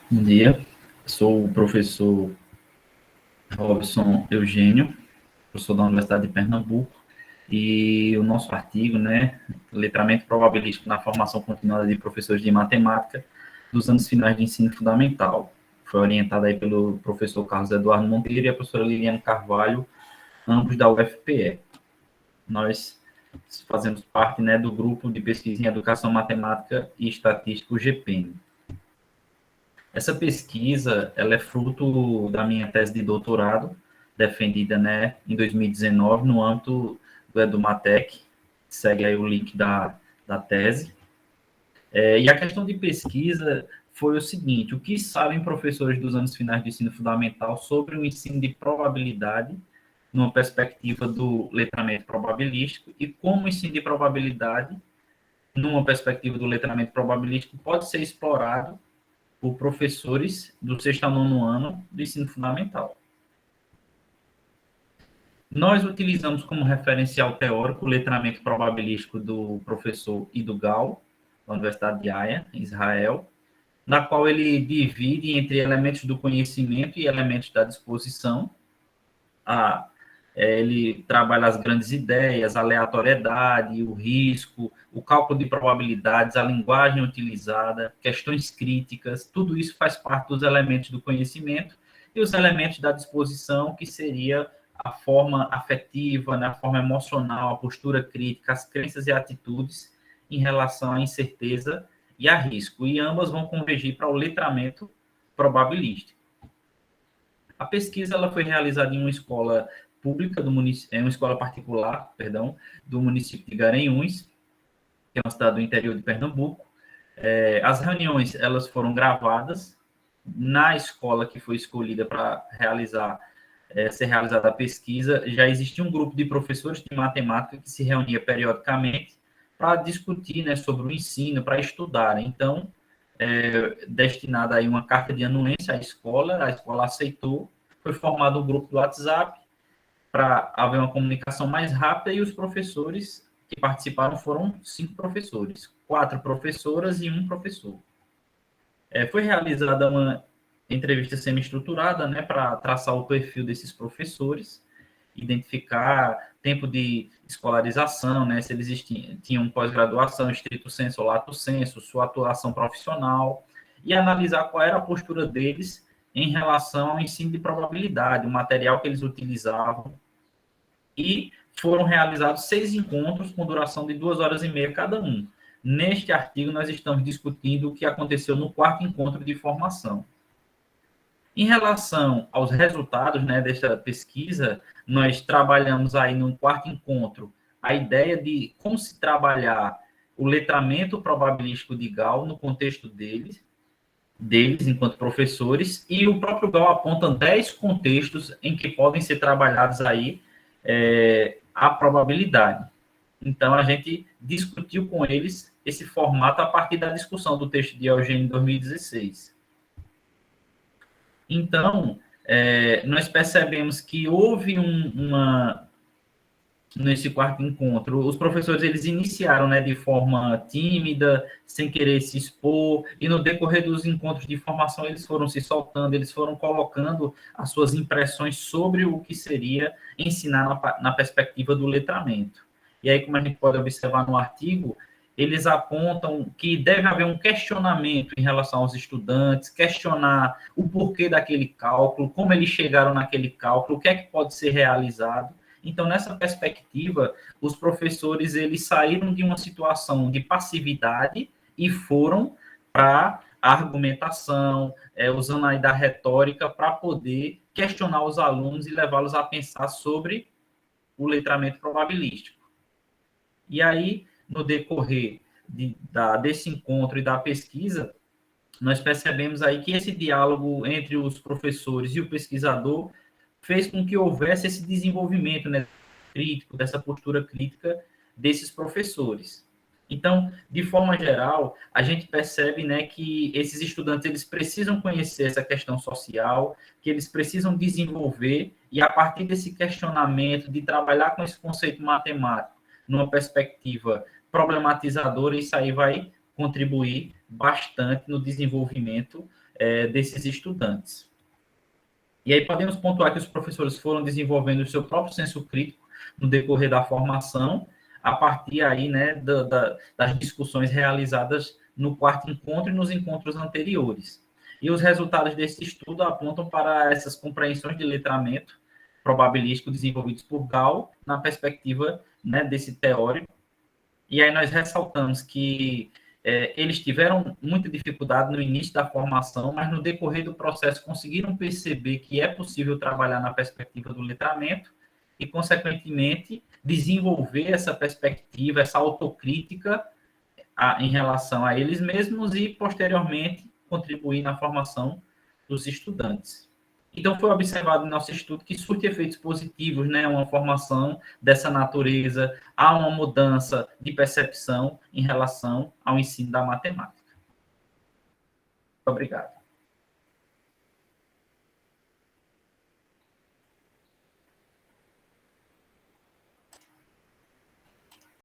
Bom dia, sou o professor Robson Eugênio, professor da Universidade de Pernambuco, e o nosso artigo, né, Letramento Probabilístico na Formação Continuada de Professores de Matemática dos anos finais de ensino fundamental. Foi orientado aí pelo professor Carlos Eduardo Monteiro e a professora Liliane Carvalho, ambos da UFPE. Nós fazemos parte, né, do grupo de pesquisa em Educação Matemática e Estatística, o GPEM. Essa pesquisa, ela é fruto da minha tese de doutorado, defendida, né, em 2019, no âmbito do Edumatec, segue aí o link da tese. E a questão de pesquisa foi o seguinte: o que sabem professores dos anos finais do ensino fundamental sobre o ensino de probabilidade, numa perspectiva do letramento probabilístico, e como o ensino de probabilidade, numa perspectiva do letramento probabilístico, pode ser explorado por professores do sexto ao nono ano do ensino fundamental. Nós utilizamos como referencial teórico o letramento probabilístico do professor Idugal, da Universidade de Haia, em Israel, na qual ele divide entre elementos do conhecimento e elementos da disposição. Ele trabalha as grandes ideias, a aleatoriedade, o risco, o cálculo de probabilidades, a linguagem utilizada, questões críticas, tudo isso faz parte dos elementos do conhecimento e os elementos da disposição, que seria a forma afetiva, né, a forma emocional, a postura crítica, as crenças e atitudes em relação à incerteza e a risco, e ambas vão convergir para o letramento probabilístico. A pesquisa ela foi realizada em uma escola pública do município, uma escola particular, perdão, do município de Garanhuns, que é uma cidade do interior de Pernambuco. As reuniões elas foram gravadas na escola que foi escolhida para ser realizada a pesquisa. Já existia um grupo de professores de matemática que se reunia periodicamente para discutir, né, sobre o ensino, para estudar. Então, destinada aí uma carta de anuência à escola, a escola aceitou, foi formado um grupo do WhatsApp para haver uma comunicação mais rápida, e os professores que participaram foram 5 professores, 4 professoras e 1 professor. Foi realizada uma entrevista semi-estruturada, né, para traçar o perfil desses professores, identificar tempo de escolarização, né, se eles tinham pós-graduação, estrito sensu ou lato sensu, sua atuação profissional, e analisar qual era a postura deles em relação ao ensino de probabilidade, o material que eles utilizavam. E foram realizados 6 encontros com duração de 2 horas e meia cada um. Neste artigo, nós estamos discutindo o que aconteceu no 4º encontro de formação. Em relação aos resultados, né, desta pesquisa, nós trabalhamos aí no 4º encontro a ideia de como se trabalhar o letramento probabilístico de Gall no contexto deles enquanto professores, e o próprio Gall aponta 10 contextos em que podem ser trabalhados aí a probabilidade. Então, a gente discutiu com eles esse formato a partir da discussão do texto de Eugênio em 2016. Então, nós percebemos que houve nesse 4º encontro, os professores eles iniciaram, né, de forma tímida, sem querer se expor, e no decorrer dos encontros de formação eles foram se soltando, eles foram colocando as suas impressões sobre o que seria ensinar na perspectiva do letramento. E aí, como a gente pode observar no artigo, eles apontam que deve haver um questionamento em relação aos estudantes, questionar o porquê daquele cálculo, como eles chegaram naquele cálculo, o que é que pode ser realizado. Então, nessa perspectiva, os professores eles saíram de uma situação de passividade e foram para a argumentação, usando aí da retórica para poder questionar os alunos e levá-los a pensar sobre o letramento probabilístico. E aí, no decorrer desse encontro e da pesquisa, nós percebemos aí que esse diálogo entre os professores e o pesquisador fez com que houvesse esse desenvolvimento, né, crítico, dessa postura crítica desses professores. Então, de forma geral, a gente percebe, né, que esses estudantes eles precisam conhecer essa questão social, que eles precisam desenvolver, e a partir desse questionamento, de trabalhar com esse conceito matemático numa perspectiva problematizadora, isso aí vai contribuir bastante no desenvolvimento desses estudantes. E aí podemos pontuar que os professores foram desenvolvendo o seu próprio senso crítico no decorrer da formação, a partir aí, né, das discussões realizadas no quarto encontro e nos encontros anteriores. E os resultados desse estudo apontam para essas compreensões de letramento probabilístico desenvolvidos por Gall na perspectiva, né, desse teórico. E aí nós ressaltamos que eles tiveram muita dificuldade no início da formação, mas no decorrer do processo conseguiram perceber que é possível trabalhar na perspectiva do letramento e, consequentemente, desenvolver essa perspectiva, essa autocrítica em relação a eles mesmos e, posteriormente, contribuir na formação dos estudantes. Então, foi observado no nosso estudo que surte efeitos positivos, né, uma formação dessa natureza, há uma mudança de percepção em relação ao ensino da matemática. Muito obrigado.